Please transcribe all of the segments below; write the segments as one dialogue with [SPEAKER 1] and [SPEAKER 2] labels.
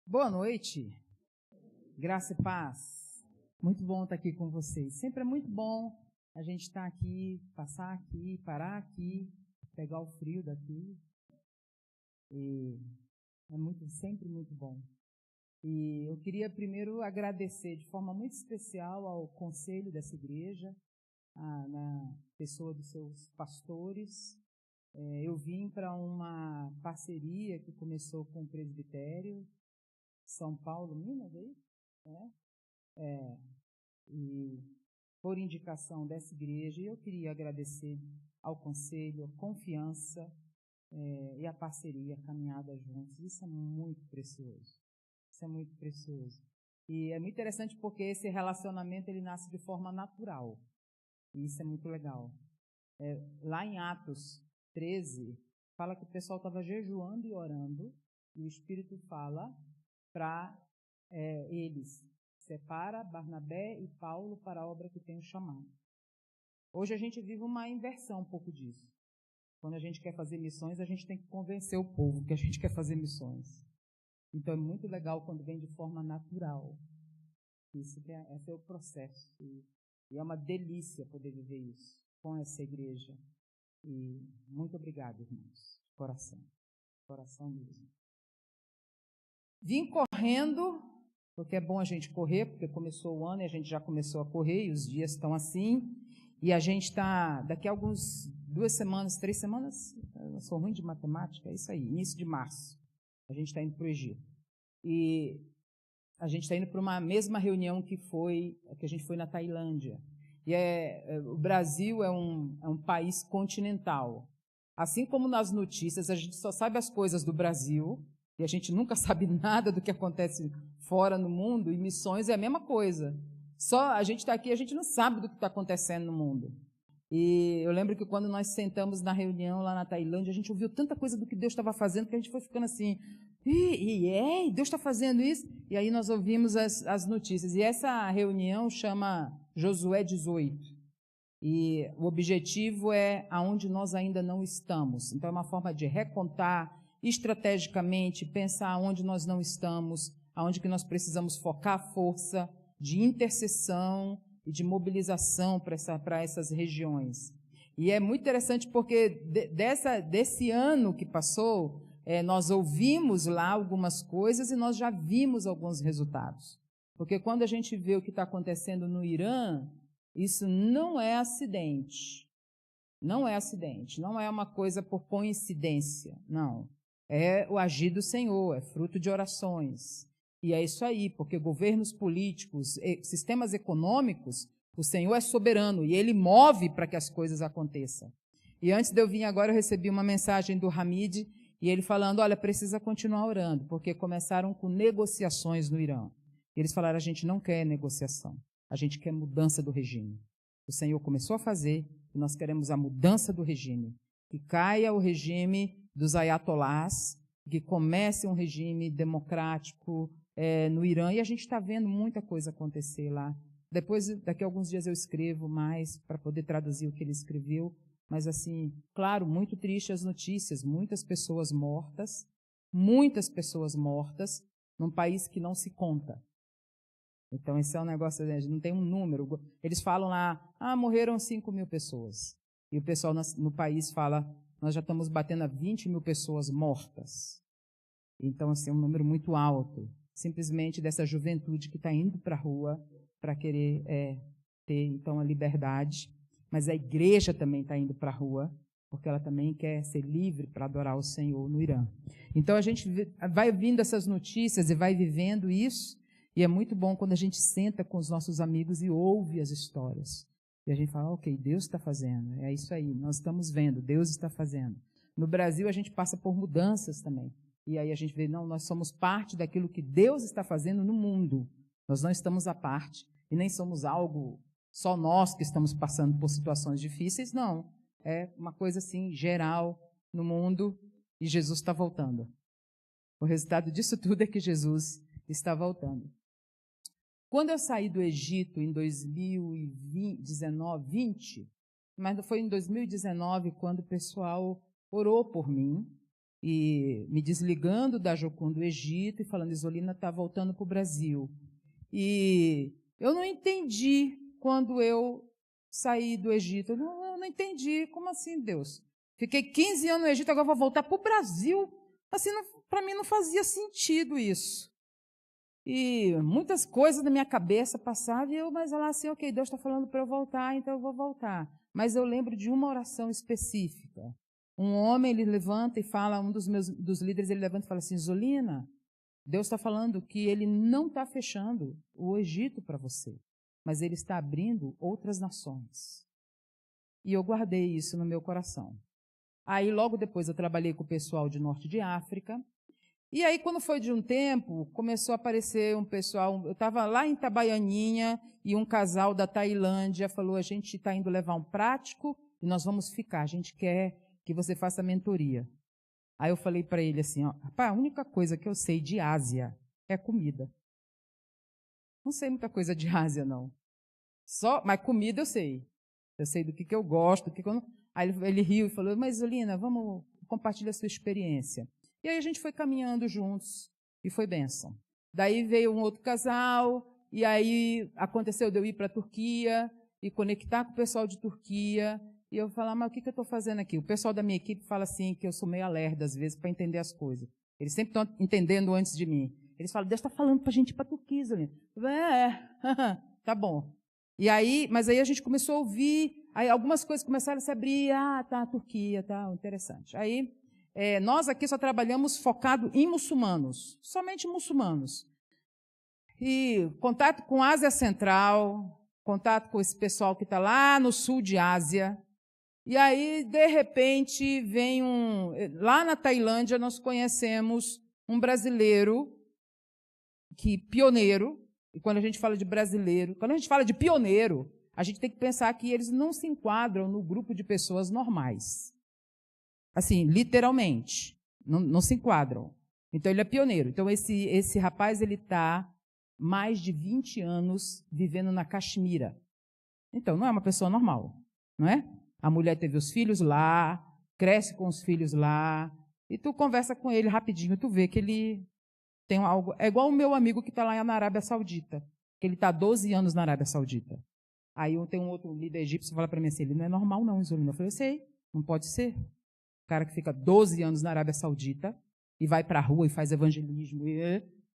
[SPEAKER 1] Boa noite, graça e paz. Muito bom estar aqui com vocês. Sempre é muito bom a gente estar aqui, passar aqui, parar aqui, pegar o frio daqui. E é sempre muito bom. E eu queria primeiro agradecer de forma muito especial ao conselho dessa igreja, na pessoa dos seus pastores. Eu vim para uma parceria que começou com o presbitério, São Paulo, Minas, é isso? E por indicação dessa igreja, eu queria agradecer ao conselho, a confiança e a parceria, a caminhada juntos. Isso é muito precioso. Isso é muito precioso. E é muito interessante porque esse relacionamento ele nasce de forma natural. E isso é muito legal. Lá em Atos 13, fala que o pessoal estava jejuando e orando, e o Espírito fala para eles: separa Barnabé e Paulo para a obra que tenho chamado. Hoje a gente vive uma inversão um pouco disso. Quando a gente quer fazer missões, a gente tem que convencer o povo que a gente quer fazer missões. Então é muito legal quando vem de forma natural. Esse é o processo. E é uma delícia poder viver isso com essa igreja. E muito obrigado, irmãos. De coração. De coração mesmo. Vim correndo, porque é bom a gente correr, porque começou o ano e a gente já começou a correr, e os dias estão assim. E a gente está, daqui a 2 semanas, 3 semanas, eu sou ruim de matemática, é isso aí, início de março. A gente está indo para o Egito. E a gente está indo para uma mesma reunião que a gente foi na Tailândia. E o Brasil é um país continental. Assim como nas notícias, a gente só sabe as coisas do Brasil, e a gente nunca sabe nada do que acontece fora no mundo, e missões é a mesma coisa. Só a gente está aqui, a gente não sabe do que está acontecendo no mundo. E eu lembro que quando nós sentamos na reunião lá na Tailândia, a gente ouviu tanta coisa do que Deus estava fazendo, que a gente foi ficando assim, Deus está fazendo isso? E aí nós ouvimos as notícias. E essa reunião chama Josué 18. E o objetivo é aonde nós ainda não estamos. Então é uma forma de recontar estrategicamente, pensar onde nós não estamos, aonde que nós precisamos focar a força de intercessão e de mobilização para essas regiões. E é muito interessante porque desse ano que passou, nós ouvimos lá algumas coisas e nós já vimos alguns resultados. Porque quando a gente vê o que está acontecendo no Irã, isso não é acidente. Não é acidente, não é uma coisa por coincidência, não. É o agir do Senhor, é fruto de orações. E é isso aí, porque governos políticos, sistemas econômicos, o Senhor é soberano e Ele move para que as coisas aconteçam. E antes de eu vir agora, eu recebi uma mensagem do Hamid, e ele falando, olha, precisa continuar orando, porque começaram com negociações no Irã. Eles falaram, a gente não quer negociação, a gente quer mudança do regime. O Senhor começou a fazer, e nós queremos a mudança do regime. Que caia o regime dos ayatolás, que comece um regime democrático no Irã, e a gente está vendo muita coisa acontecer lá. Daqui a alguns dias eu escrevo mais para poder traduzir o que ele escreveu, mas assim, claro, muito triste as notícias, muitas pessoas mortas num país que não se conta. Então esse é um negócio, não tem um número. Eles falam lá, morreram 5.000 pessoas. E o pessoal no país fala, nós já estamos batendo a 20.000 pessoas mortas. Então, assim, é um número muito alto, simplesmente dessa juventude que está indo para a rua para querer ter, então, a liberdade. Mas a igreja também está indo para a rua, porque ela também quer ser livre para adorar o Senhor no Irã. Então, a gente vai vindo essas notícias e vai vivendo isso, e é muito bom quando a gente senta com os nossos amigos e ouve as histórias. E a gente fala, ok, Deus está fazendo, é isso aí, nós estamos vendo, Deus está fazendo. No Brasil, a gente passa por mudanças também. E aí a gente vê, não, nós somos parte daquilo que Deus está fazendo no mundo. Nós não estamos à parte, e nem somos algo, só nós que estamos passando por situações difíceis, não. É uma coisa assim, geral, no mundo, e Jesus está voltando. O resultado disso tudo é que Jesus está voltando. Quando eu saí do Egito em 2019, mas foi em 2019 quando o pessoal orou por mim, e me desligando da Jocum do Egito e falando, Isolina está voltando para o Brasil. E eu não entendi quando eu saí do Egito. Eu não entendi. Como assim, Deus? Fiquei 15 anos no Egito, agora vou voltar para o Brasil. Assim, para mim não fazia sentido isso. E muitas coisas na minha cabeça passavam, mas lá assim, ok, Deus está falando para eu voltar, então eu vou voltar. Mas eu lembro de uma oração específica. Um homem, ele levanta e fala, dos líderes, ele levanta e fala assim, Isolina, Deus está falando que ele não está fechando o Egito para você, mas ele está abrindo outras nações. E eu guardei isso no meu coração. Aí, logo depois, eu trabalhei com o pessoal de Norte de África. E aí, quando foi de um tempo, começou a aparecer um pessoal. Eu estava lá em Itabaianinha e um casal da Tailândia falou, a gente está indo levar um prático e nós vamos ficar. A gente quer que você faça mentoria. Aí eu falei para ele assim, ó, rapaz, a única coisa que eu sei de Ásia é comida. Não sei muita coisa de Ásia, não. Mas comida eu sei. Eu sei do que eu gosto, do que eu não... Aí ele riu e falou, mas Isolina, vamos compartilhar a sua experiência. E aí a gente foi caminhando juntos e foi bênção. Daí veio um outro casal e aí aconteceu de eu ir para a Turquia e conectar com o pessoal de Turquia. E eu falar, mas o que eu estou fazendo aqui? O pessoal da minha equipe fala assim que eu sou meio alerta às vezes para entender as coisas. Eles sempre estão entendendo antes de mim. Eles falam, Deus está falando para a gente ir para a Turquia, Isolina. Tá bom. E aí, mas aí a gente começou a ouvir, aí algumas coisas começaram a se abrir, tá, a Turquia, tá, interessante. Aí, nós aqui só trabalhamos focado em muçulmanos, somente muçulmanos. E contato com a Ásia Central, contato com esse pessoal que está lá no sul de Ásia. E aí, de repente, vem lá na Tailândia, nós conhecemos um brasileiro, pioneiro. E quando a gente fala de brasileiro, quando a gente fala de pioneiro, a gente tem que pensar que eles não se enquadram no grupo de pessoas normais. Assim, literalmente, não se enquadram. Então, ele é pioneiro. Então, esse rapaz, ele está mais de 20 anos vivendo na Caxemira. Então, não é uma pessoa normal, não é? A mulher teve os filhos lá, cresce com os filhos lá, e tu conversa com ele rapidinho, tu vê que ele tem algo... É igual o meu amigo que está lá na Arábia Saudita, que ele está há 12 anos na Arábia Saudita. Aí tem um outro líder egípcio que fala para mim assim, ele não é normal não, Isolina. Eu falei, eu sei, não pode ser. O cara que fica 12 anos na Arábia Saudita e vai para a rua e faz evangelismo,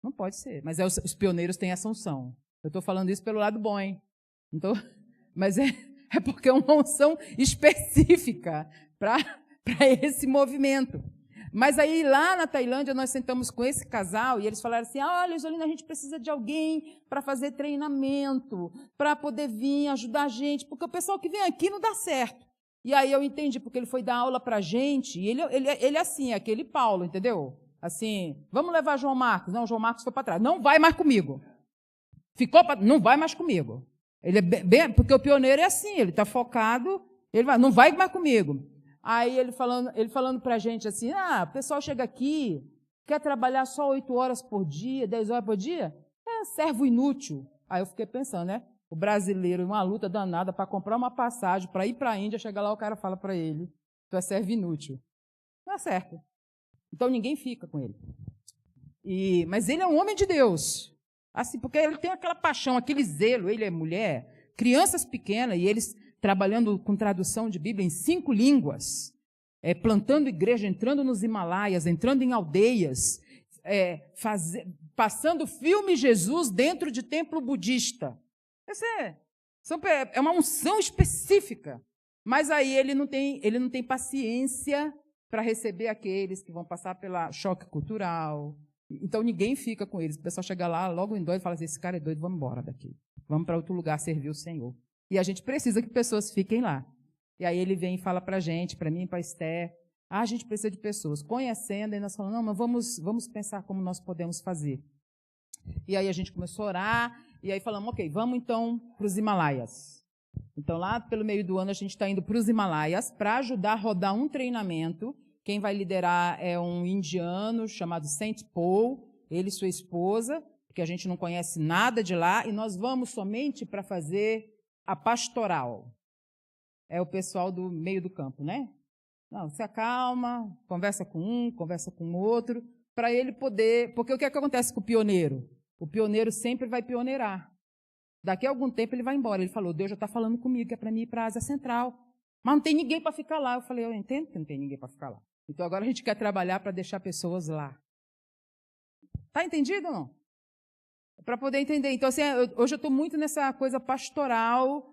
[SPEAKER 1] não pode ser. Mas os pioneiros têm essa unção. Eu estou falando isso pelo lado bom, hein? Então, mas é porque é uma unção específica para esse movimento. Mas aí, lá na Tailândia, nós sentamos com esse casal e eles falaram assim, olha, Isolina, a gente precisa de alguém para fazer treinamento, para poder vir ajudar a gente, porque o pessoal que vem aqui não dá certo. E aí eu entendi, porque ele foi dar aula para a gente, e ele assim, aquele Paulo, entendeu? Assim, vamos levar João Marcos. Não, João Marcos foi para trás. Não vai mais comigo. Não vai mais comigo. Ele é porque o pioneiro é assim, ele está focado, não vai mais comigo. Aí ele falando para a gente assim, o pessoal chega aqui, quer trabalhar só 8 horas por dia, 10 horas por dia? É servo inútil. Aí eu fiquei pensando, né? O brasileiro, uma luta danada para comprar uma passagem, para ir para a Índia, chega lá, o cara fala para ele, tu é servo inútil. Não é certo. Então ninguém fica com ele. Mas ele é um homem de Deus. Assim, porque ele tem aquela paixão, aquele zelo, ele é mulher, crianças pequenas, e eles trabalhando com tradução de Bíblia em 5 línguas, plantando igreja, entrando nos Himalaias, entrando em aldeias, passando filme Jesus dentro de templo budista. É uma unção específica. Mas aí ele não tem paciência para receber aqueles que vão passar pelo choque cultural. Então ninguém fica com eles. O pessoal chega lá, logo em doido, e fala assim, esse cara é doido, vamos embora daqui. Vamos para outro lugar servir o Senhor. E a gente precisa que pessoas fiquem lá. E aí ele vem e fala para a gente, para mim e para a Esther, a gente precisa de pessoas. Conhecendo, e nós falamos, não, mas vamos pensar como nós podemos fazer. E aí a gente começou a orar, e aí falamos, ok, vamos então para os Himalaias. Então lá pelo meio do ano a gente está indo para os Himalaias para ajudar a rodar um treinamento. Quem vai liderar é um indiano chamado Saint Paul, ele e sua esposa, porque a gente não conhece nada de lá, e nós vamos somente para fazer a pastoral. É o pessoal do meio do campo, né? Não, se acalma, conversa com um, conversa com o outro, para ele poder... Porque o que é que acontece com o pioneiro? O pioneiro sempre vai pioneirar. Daqui a algum tempo ele vai embora. Ele falou, Deus já está falando comigo, que é para mim ir para a Ásia Central. Mas não tem ninguém para ficar lá. Eu falei, eu entendo que não tem ninguém para ficar lá. Então agora a gente quer trabalhar para deixar pessoas lá. Está entendido ou não? Para poder entender. Então, assim, hoje eu estou muito nessa coisa pastoral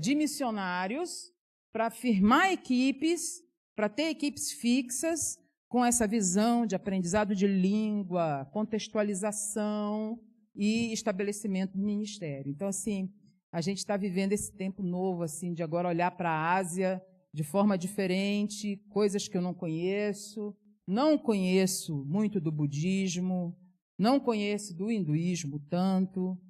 [SPEAKER 1] de missionários, para firmar equipes, para ter equipes fixas, com essa visão de aprendizado de língua, contextualização e estabelecimento do ministério. Então, assim, a gente está vivendo esse tempo novo, assim, de agora olhar para a Ásia de forma diferente, coisas que eu não conheço muito do budismo, não conheço do hinduísmo tanto.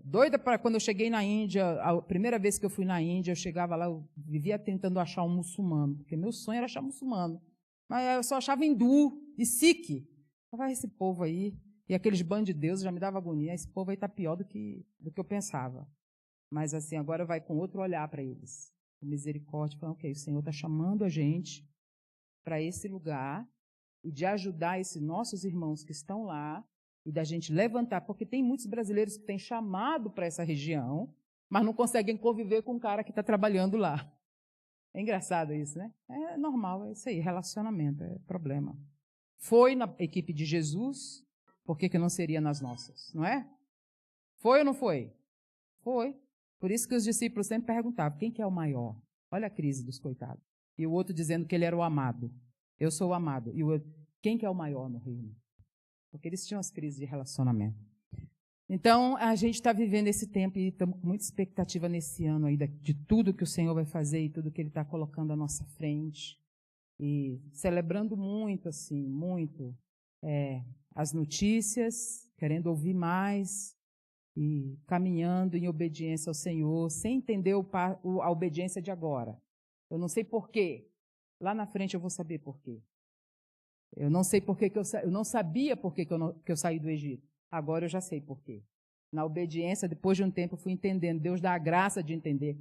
[SPEAKER 1] Doida para quando eu cheguei na Índia, a primeira vez que eu fui na Índia, eu chegava lá, eu vivia tentando achar um muçulmano, porque meu sonho era achar muçulmano. Mas eu só achava hindu e sikh. Vai esse povo aí, e aqueles bandos de deuses já me dava agonia, esse povo aí está pior do que eu pensava. Mas assim, agora vai com outro olhar para eles. Com misericórdia, falando, ok, o Senhor está chamando a gente para esse lugar e de ajudar esses nossos irmãos que estão lá e da gente levantar, porque tem muitos brasileiros que têm chamado para essa região, mas não conseguem conviver com o cara que está trabalhando lá. É engraçado isso, né? É normal, é isso aí, relacionamento, é problema. Foi na equipe de Jesus, por que não seria nas nossas, não é? Foi ou não foi? Foi. Por isso que os discípulos sempre perguntavam, quem que é o maior? Olha a crise dos coitados. E o outro dizendo que ele era o amado. Eu sou o amado. E o outro, quem que é o maior no reino? Porque eles tinham as crises de relacionamento. Então, a gente está vivendo esse tempo e estamos com muita expectativa nesse ano aí de tudo que o Senhor vai fazer e tudo que Ele está colocando à nossa frente. E celebrando muito, assim, muito as notícias, querendo ouvir mais e caminhando em obediência ao Senhor, sem entender a obediência de agora. Eu não sei porquê. Lá na frente eu vou saber porquê. Eu não sei porquê eu não sabia porquê que eu saí do Egito. Agora eu já sei porquê. Na obediência, depois de um tempo, eu fui entendendo. Deus dá a graça de entender.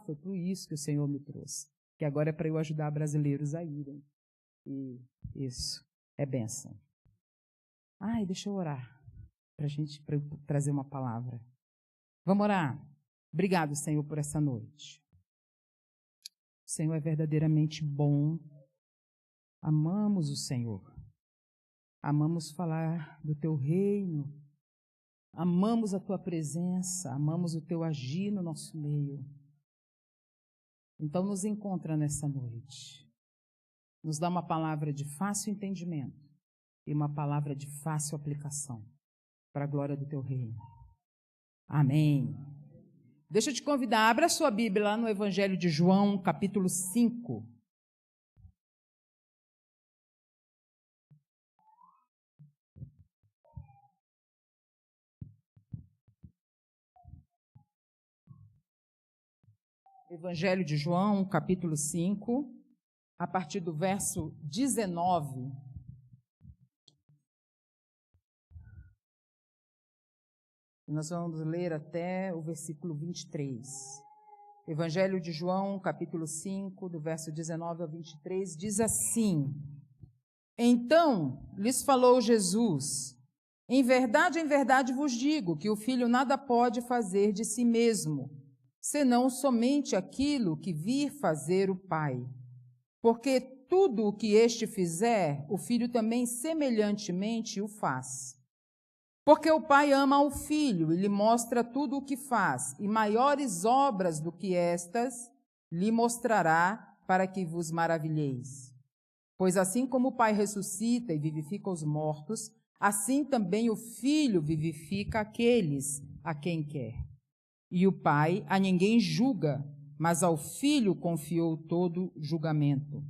[SPEAKER 1] Foi por isso que o Senhor me trouxe. Que agora é para eu ajudar brasileiros a irem. E isso é bênção. Deixa eu orar. Para eu trazer uma palavra. Vamos orar. Obrigado, Senhor, por essa noite. O Senhor é verdadeiramente bom. Amamos o Senhor. Amamos falar do Teu reino. Amamos a Tua presença. Amamos o Teu agir no nosso meio. Então nos encontra nessa noite. Nos dá uma palavra de fácil entendimento e uma palavra de fácil aplicação para a glória do Teu reino. Amém. Deixa eu te convidar, abra a sua Bíblia lá no Evangelho de João, capítulo 5. Evangelho de João, capítulo 5, a partir do verso 19. Nós vamos ler até o versículo 23. Evangelho de João, capítulo 5, do verso 19 ao 23, diz assim: Então lhes falou Jesus: em verdade vos digo que o filho nada pode fazer de si mesmo, senão somente aquilo que vir fazer o Pai. Porque tudo o que este fizer, o filho também semelhantemente o faz. Porque o Pai ama ao Filho e lhe mostra tudo o que faz, e maiores obras do que estas lhe mostrará, para que vos maravilheis. Pois assim como o Pai ressuscita e vivifica os mortos, assim também o Filho vivifica aqueles a quem quer. E o Pai a ninguém julga, mas ao Filho confiou todo julgamento,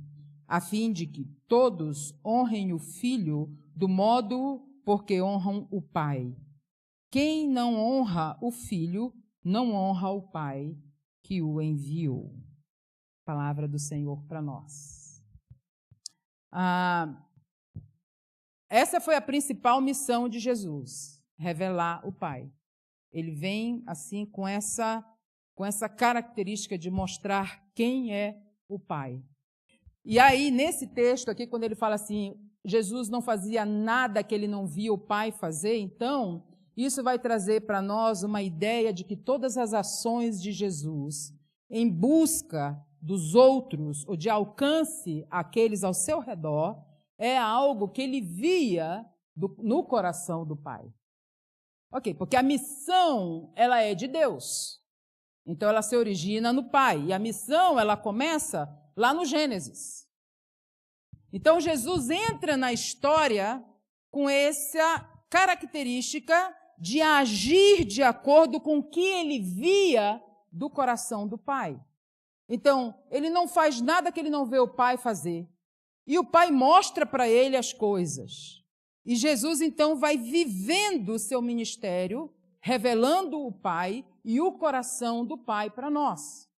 [SPEAKER 1] a fim de que todos honrem o Filho do modo porque honram o Pai. Quem não honra o Filho, não honra o Pai que o enviou. Palavra do Senhor para nós. Essa foi a principal missão de Jesus, revelar o Pai. Ele vem assim com essa característica de mostrar quem é o Pai. E aí, nesse texto aqui, quando ele fala assim, Jesus não fazia nada que ele não via o Pai fazer, então, isso vai trazer para nós uma ideia de que todas as ações de Jesus em busca dos outros, ou de alcance àqueles ao seu redor, é algo que ele via no coração do Pai. Ok, porque a missão, ela é de Deus. Então, ela se origina no Pai. E a missão, ela começa lá no Gênesis. Então, Jesus entra na história com essa característica de agir de acordo com o que ele via do coração do Pai. Então, ele não faz nada que ele não vê o Pai fazer. E o Pai mostra para ele as coisas. E Jesus, então, vai vivendo o seu ministério, revelando o Pai e o coração do Pai para nós.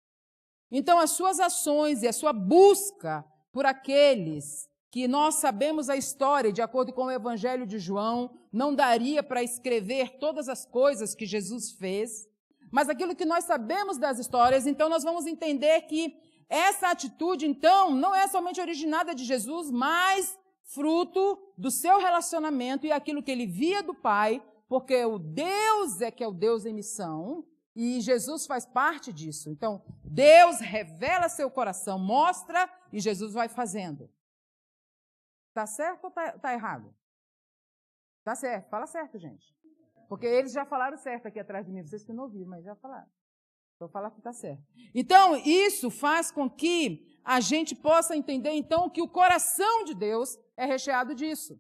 [SPEAKER 1] Então, as suas ações e a sua busca por aqueles que nós sabemos a história, de acordo com o Evangelho de João, não daria para escrever todas as coisas que Jesus fez, mas aquilo que nós sabemos das histórias, então nós vamos entender que essa atitude, então, não é somente originada de Jesus, mas fruto do seu relacionamento e aquilo que ele via do Pai, porque o Deus é que é o Deus em missão, e Jesus faz parte disso. Então, Deus revela seu coração, mostra, e Jesus vai fazendo. Está certo ou está errado? Está certo, fala certo, gente. Porque eles já falaram certo aqui atrás de mim, vocês que não ouviram, mas já falaram. Vou falar que está certo. Então, isso faz com que a gente possa entender, então, que o coração de Deus é recheado disso.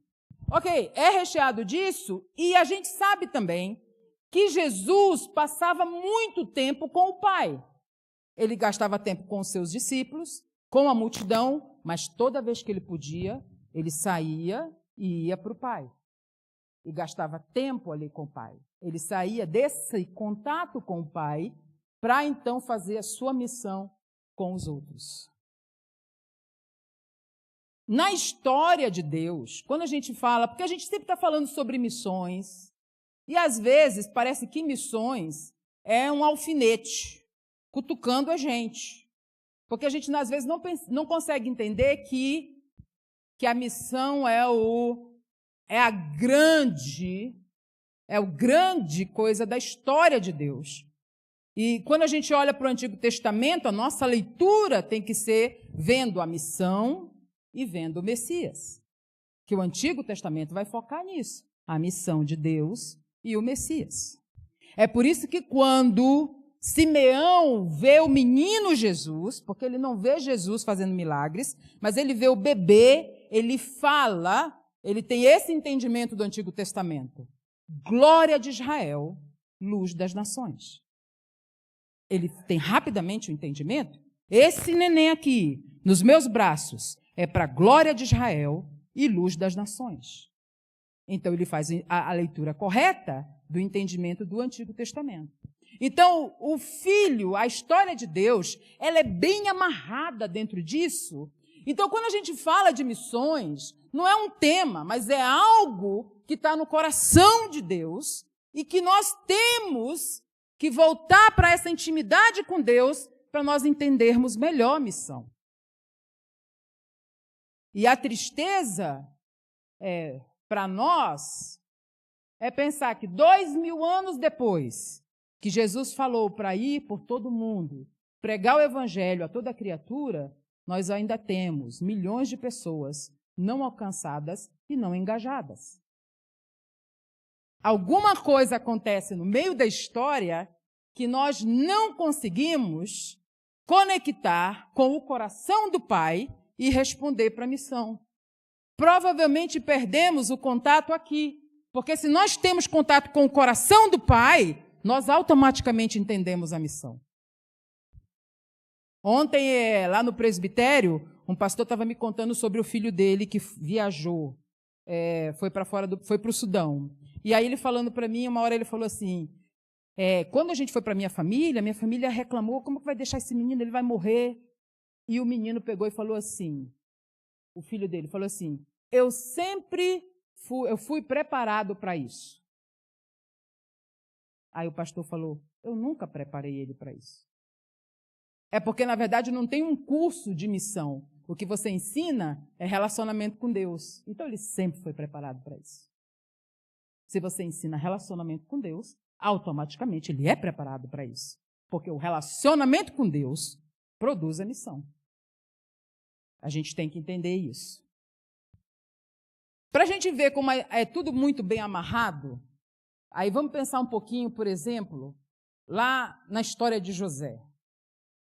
[SPEAKER 1] Ok, é recheado disso, e a gente sabe também que Jesus passava muito tempo com o Pai. Ele gastava tempo com os seus discípulos, com a multidão, mas toda vez que ele podia, ele saía e ia para o Pai. E gastava tempo ali com o Pai. Ele saía desse contato com o Pai para então fazer a sua missão com os outros. Na história de Deus, quando a gente fala, porque a gente sempre está falando sobre missões, e às vezes parece que missões é um alfinete cutucando a gente. Porque a gente às vezes não consegue entender que a missão é a grande coisa da história de Deus. E quando a gente olha para o Antigo Testamento, a nossa leitura tem que ser vendo a missão e vendo o Messias. Que o Antigo Testamento vai focar nisso, a missão de Deus e o Messias. É por isso que quando Simeão vê o menino Jesus, porque ele não vê Jesus fazendo milagres, mas ele vê o bebê, ele fala, ele tem esse entendimento do Antigo Testamento. Glória de Israel, luz das nações. Ele tem rapidamente o entendimento. Esse neném aqui, nos meus braços, é para a glória de Israel e luz das nações. Então, ele faz a leitura correta do entendimento do Antigo Testamento. Então, o Filho, a história de Deus, ela é bem amarrada dentro disso. Então, quando a gente fala de missões, não é um tema, mas é algo que está no coração de Deus e que nós temos que voltar para essa intimidade com Deus para nós entendermos melhor a missão. E a tristeza, para nós, é pensar que 2000 anos depois que Jesus falou para ir por todo mundo, pregar o evangelho a toda criatura, nós ainda temos milhões de pessoas não alcançadas e não engajadas. Alguma coisa acontece no meio da história que nós não conseguimos conectar com o coração do Pai e responder para a missão. Provavelmente perdemos o contato aqui, porque se nós temos contato com o coração do Pai, nós automaticamente entendemos a missão. Ontem, lá no presbitério, um pastor estava me contando sobre o filho dele que viajou, foi para o Sudão. E aí ele falando para mim, uma hora ele falou assim, quando a gente foi para minha família reclamou, como que vai deixar esse menino, ele vai morrer. E o menino pegou e falou assim, o filho dele falou assim, eu fui preparado para isso. Aí o pastor falou, eu nunca preparei ele para isso. É porque, na verdade, não tem um curso de missão. O que você ensina é relacionamento com Deus. Então, ele sempre foi preparado para isso. Se você ensina relacionamento com Deus, automaticamente ele é preparado para isso. Porque o relacionamento com Deus produz a missão. A gente tem que entender isso. Para a gente ver como é tudo muito bem amarrado, aí vamos pensar um pouquinho, por exemplo, lá na história de José.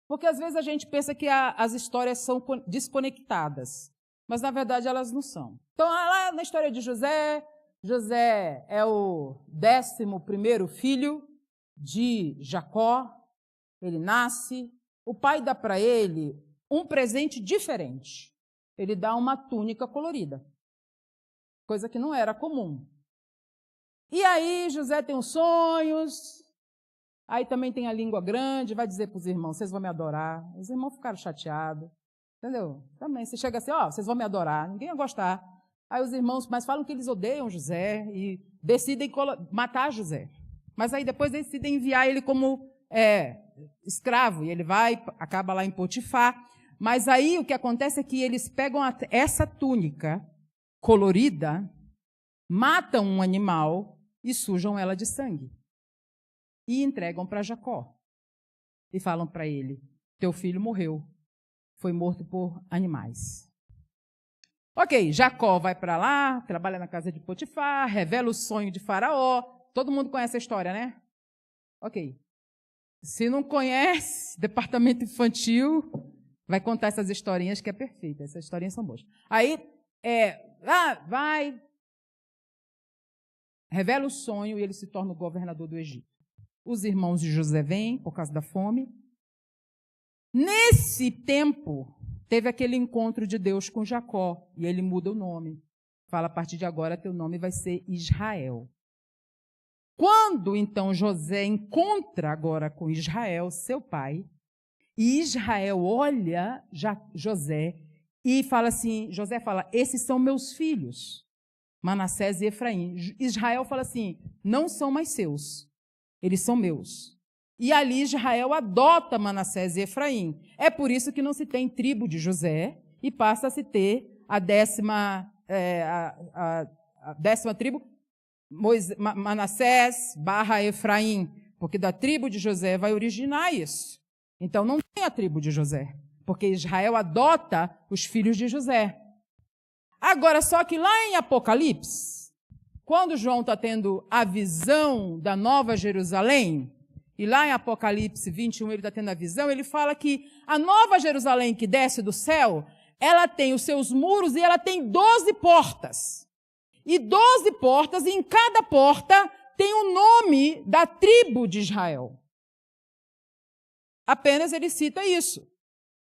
[SPEAKER 1] Porque às vezes a gente pensa que as histórias são desconectadas, mas na verdade elas não são. Então, lá na história de José, José é o 11º filho de Jacó, ele nasce, o pai dá para ele um presente diferente. Ele dá uma túnica colorida, coisa que não era comum. E aí José tem os sonhos, aí também tem a língua grande, vai dizer para os irmãos, vocês vão me adorar. Os irmãos ficaram chateados, entendeu? Também, você chega assim, vocês vão me adorar, ninguém ia gostar. Aí os irmãos, mas falam que eles odeiam José e decidem matar José. Mas aí depois decidem enviar ele como escravo, e ele acaba lá em Potifar. Mas aí o que acontece é que eles pegam essa túnica colorida, matam um animal e sujam ela de sangue. E entregam para Jacó. E falam para ele, teu filho morreu, foi morto por animais. Ok, Jacó vai para lá, trabalha na casa de Potifar, revela o sonho de Faraó. Todo mundo conhece a história, né? Ok. Se não conhece, departamento infantil, vai contar essas historinhas que é perfeita. Essas historinhas são boas. Aí, vai, revela o sonho e ele se torna o governador do Egito. Os irmãos de José vêm por causa da fome. Nesse tempo, teve aquele encontro de Deus com Jacó, e ele muda o nome. Fala, a partir de agora, teu nome vai ser Israel. Quando, então, José encontra agora com Israel, seu pai, e Israel olha José e fala assim, José fala, esses são meus filhos, Manassés e Efraim. Israel fala assim, não são mais seus, eles são meus. E ali Israel adota Manassés e Efraim. É por isso que não se tem tribo de José e passa a se ter a 10ª tribo, Manassés / Efraim, porque da tribo de José vai originar isso. Então não tem a tribo de José, porque Israel adota os filhos de José. Agora, só que lá em Apocalipse, quando João está tendo a visão da Nova Jerusalém, e lá em Apocalipse 21 ele está tendo a visão, ele fala que a Nova Jerusalém que desce do céu, ela tem os seus muros e ela tem 12 portas. E 12 portas, e em cada porta tem o nome da tribo de Israel. Apenas ele cita isso.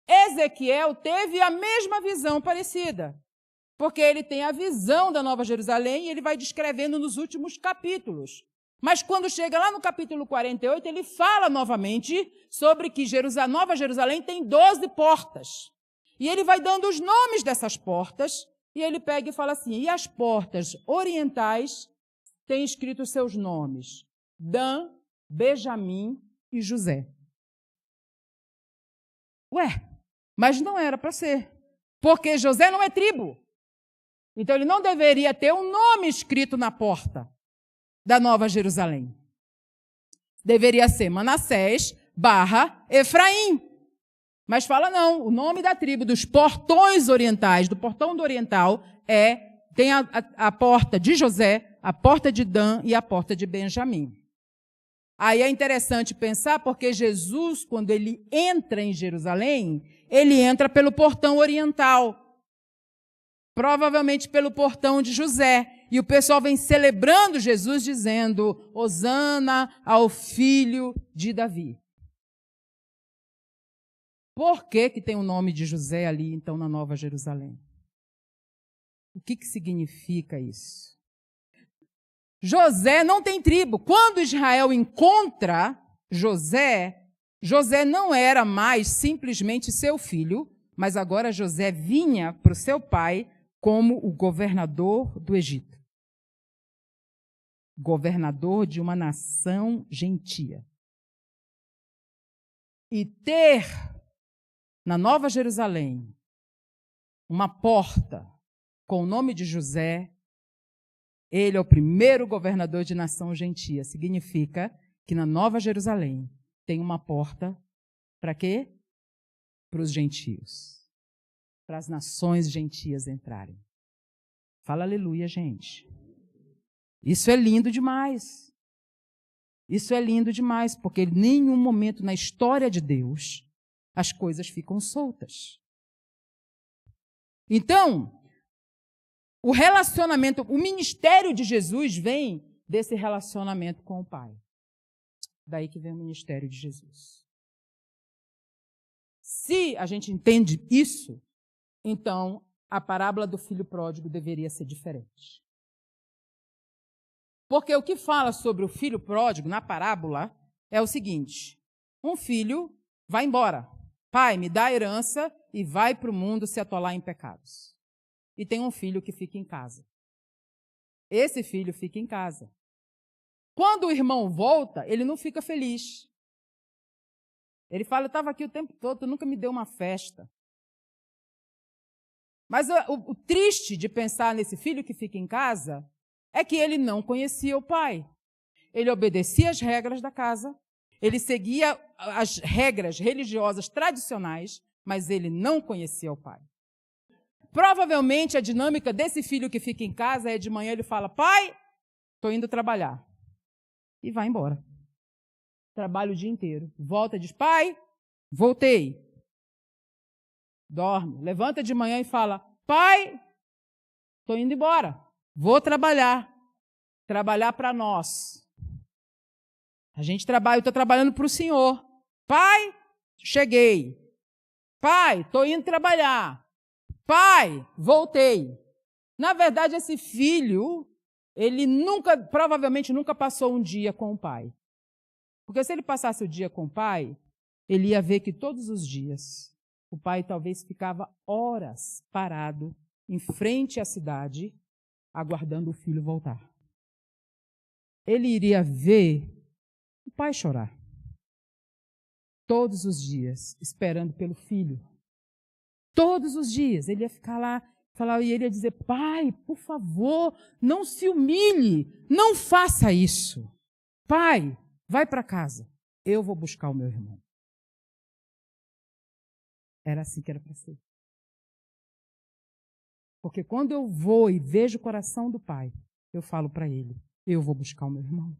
[SPEAKER 1] Ezequiel teve a mesma visão parecida, porque ele tem a visão da Nova Jerusalém e ele vai descrevendo nos últimos capítulos. Mas quando chega lá no capítulo 48, ele fala novamente sobre que a Nova Jerusalém tem 12 portas. E ele vai dando os nomes dessas portas, e ele pega e fala assim, e as portas orientais têm escrito os seus nomes, Dan, Benjamim e José. Mas não era para ser, porque José não é tribo. Então ele não deveria ter um nome escrito na porta da Nova Jerusalém. Deveria ser Manassés / Efraim. Mas fala não, o nome da tribo dos portões orientais, do portão do oriental, tem a porta de José, a porta de Dan e a porta de Benjamim. Aí é interessante pensar, porque Jesus, quando ele entra em Jerusalém, ele entra pelo portão oriental, provavelmente pelo portão de José. E o pessoal vem celebrando Jesus, dizendo, Hosana ao filho de Davi. Por que tem o nome de José ali, então, na Nova Jerusalém? O que significa isso? José não tem tribo. Quando Israel encontra José, José não era mais simplesmente seu filho, mas agora José vinha para o seu pai como o governador do Egito. Governador de uma nação gentia. E ter na Nova Jerusalém uma porta com o nome de José. Ele é o primeiro governador de nação gentia. Significa que na Nova Jerusalém tem uma porta para quê? Para os gentios. Para as nações gentias entrarem. Fala aleluia, gente. Isso é lindo demais. Isso é lindo demais, porque em nenhum momento na história de Deus as coisas ficam soltas. Então, o relacionamento, o ministério de Jesus vem desse relacionamento com o Pai. Daí que vem o ministério de Jesus. Se a gente entende isso, então a parábola do filho pródigo deveria ser diferente. Porque o que fala sobre o filho pródigo na parábola é o seguinte: um filho vai embora. Pai, me dá a herança e vai para o mundo se atolar em pecados. E tem um filho que fica em casa. Esse filho fica em casa. Quando o irmão volta, ele não fica feliz. Ele fala, eu estava aqui o tempo todo, tu nunca me deu uma festa. Mas o triste de pensar nesse filho que fica em casa é que ele não conhecia o pai. Ele obedecia às regras da casa, ele seguia as regras religiosas tradicionais, mas ele não conhecia o pai. Provavelmente a dinâmica desse filho que fica em casa é de manhã ele fala, pai, estou indo trabalhar. E vai embora. Trabalha o dia inteiro. Volta e diz, pai, voltei. Dorme. Levanta de manhã e fala, pai, estou indo embora. Vou trabalhar. Trabalhar para nós. A gente trabalha, eu estou trabalhando para o Senhor. Pai, cheguei. Pai, estou indo trabalhar. Pai, voltei. Na verdade, esse filho, ele provavelmente nunca passou um dia com o pai. Porque se ele passasse o dia com o pai, ele ia ver que todos os dias o pai talvez ficava horas parado em frente à cidade, aguardando o filho voltar. Ele iria ver o pai chorar. Todos os dias, esperando pelo filho. Todos os dias, ele ia ficar lá, e ele ia dizer, pai, por favor, não se humilhe, não faça isso. Pai, vai para casa, eu vou buscar o meu irmão. Era assim que era para ser. Porque quando eu vou e vejo o coração do pai, eu falo para ele, eu vou buscar o meu irmão.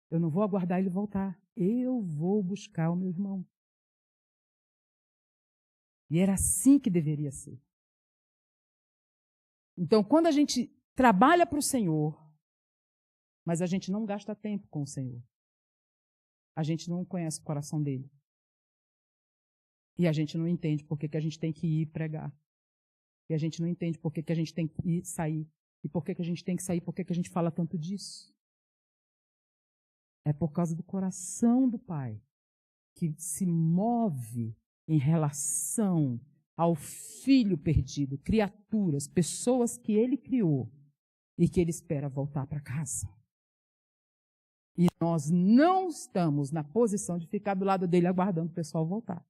[SPEAKER 1] Eu não vou aguardar ele voltar, eu vou buscar o meu irmão. E era assim que deveria ser. Então, quando a gente trabalha para o Senhor, mas a gente não gasta tempo com o Senhor, a gente não conhece o coração dele. E a gente não entende por que a gente tem que ir pregar. E a gente não entende por que a gente tem que ir sair. E por que a gente tem que sair, por que a gente fala tanto disso. É por causa do coração do Pai, que se move em relação ao filho perdido, criaturas, pessoas que ele criou e que ele espera voltar para casa. E nós não estamos na posição de ficar do lado dele aguardando o pessoal voltar.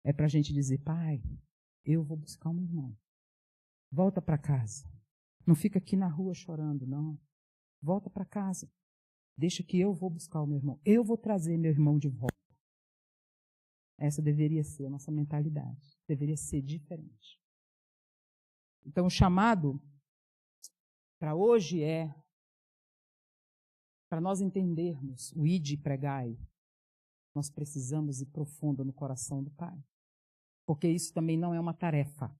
[SPEAKER 1] É para a gente dizer, pai, eu vou buscar o meu irmão. Volta para casa. Não fica aqui na rua chorando, não. Volta para casa. Deixa que eu vou buscar o meu irmão. Eu vou trazer meu irmão de volta. Essa deveria ser a nossa mentalidade. Deveria ser diferente. Então, o chamado para hoje é para nós entendermos o ide e pregai. Nós precisamos ir profundo no coração do Pai. Porque isso também não é uma tarefa.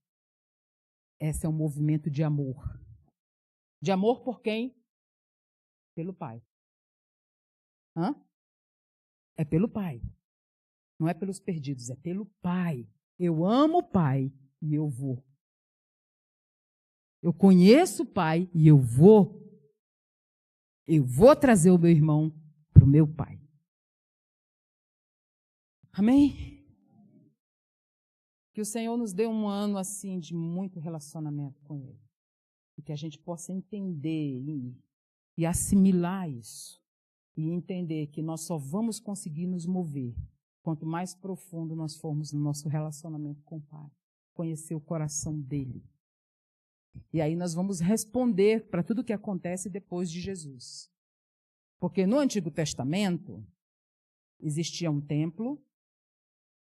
[SPEAKER 1] Esse é um movimento de amor. De amor por quem? Pelo Pai. É pelo Pai. Não é pelos perdidos, é pelo Pai. Eu amo o Pai e eu vou. Eu conheço o Pai e eu vou. Eu vou trazer o meu irmão para o meu Pai. Amém? Que o Senhor nos dê um ano assim de muito relacionamento com Ele. E que a gente possa entender e assimilar isso. E entender que nós só vamos conseguir nos mover quanto mais profundo nós formos no nosso relacionamento com o Pai. conhecer o coração dele. E aí nós vamos responder para tudo o que acontece depois de Jesus. Porque no Antigo Testamento existia um templo,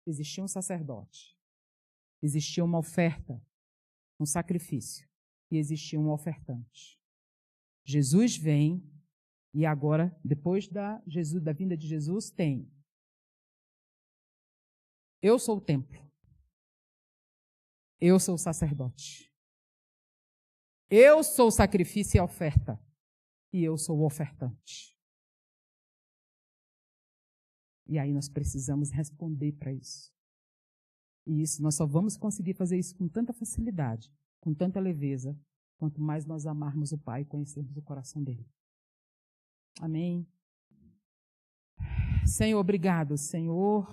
[SPEAKER 1] existia um sacerdote, existia uma oferta, um sacrifício, e existia um ofertante. Jesus vem e agora, depois da vinda de Jesus, tem: eu sou o templo, eu sou o sacerdote, eu sou o sacrifício e a oferta, e eu sou o ofertante. E aí nós precisamos responder para isso. E isso, nós só vamos conseguir fazer isso com tanta facilidade, com tanta leveza, quanto mais nós amarmos o Pai e conhecermos o coração dele. Amém? Senhor, obrigado, Senhor,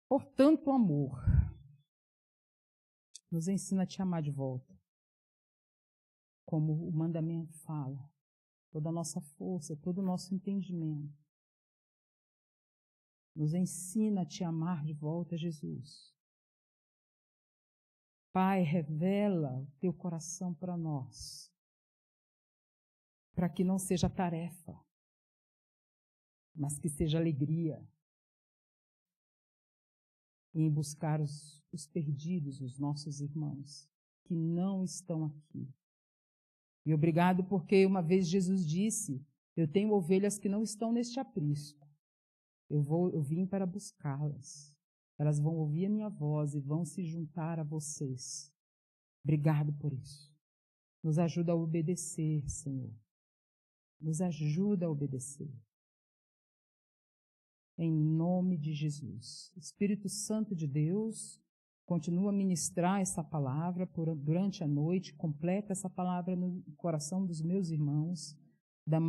[SPEAKER 1] por tanto amor. Nos ensina a te amar de volta. Como o mandamento fala, toda a nossa força, todo o nosso entendimento. Nos ensina a te amar de volta, Jesus. Pai, revela o teu coração para nós, para que não seja tarefa, mas que seja alegria em buscar os perdidos, os nossos irmãos, que não estão aqui. E obrigado porque uma vez Jesus disse: eu tenho ovelhas que não estão neste aprisco. Eu vim para buscá-las. Elas vão ouvir a minha voz e vão se juntar a vocês. Obrigado por isso. Nos ajuda a obedecer, Senhor. Nos ajuda a obedecer. Em nome de Jesus. Espírito Santo de Deus, continua a ministrar essa palavra durante a noite, completa essa palavra no coração dos meus irmãos, da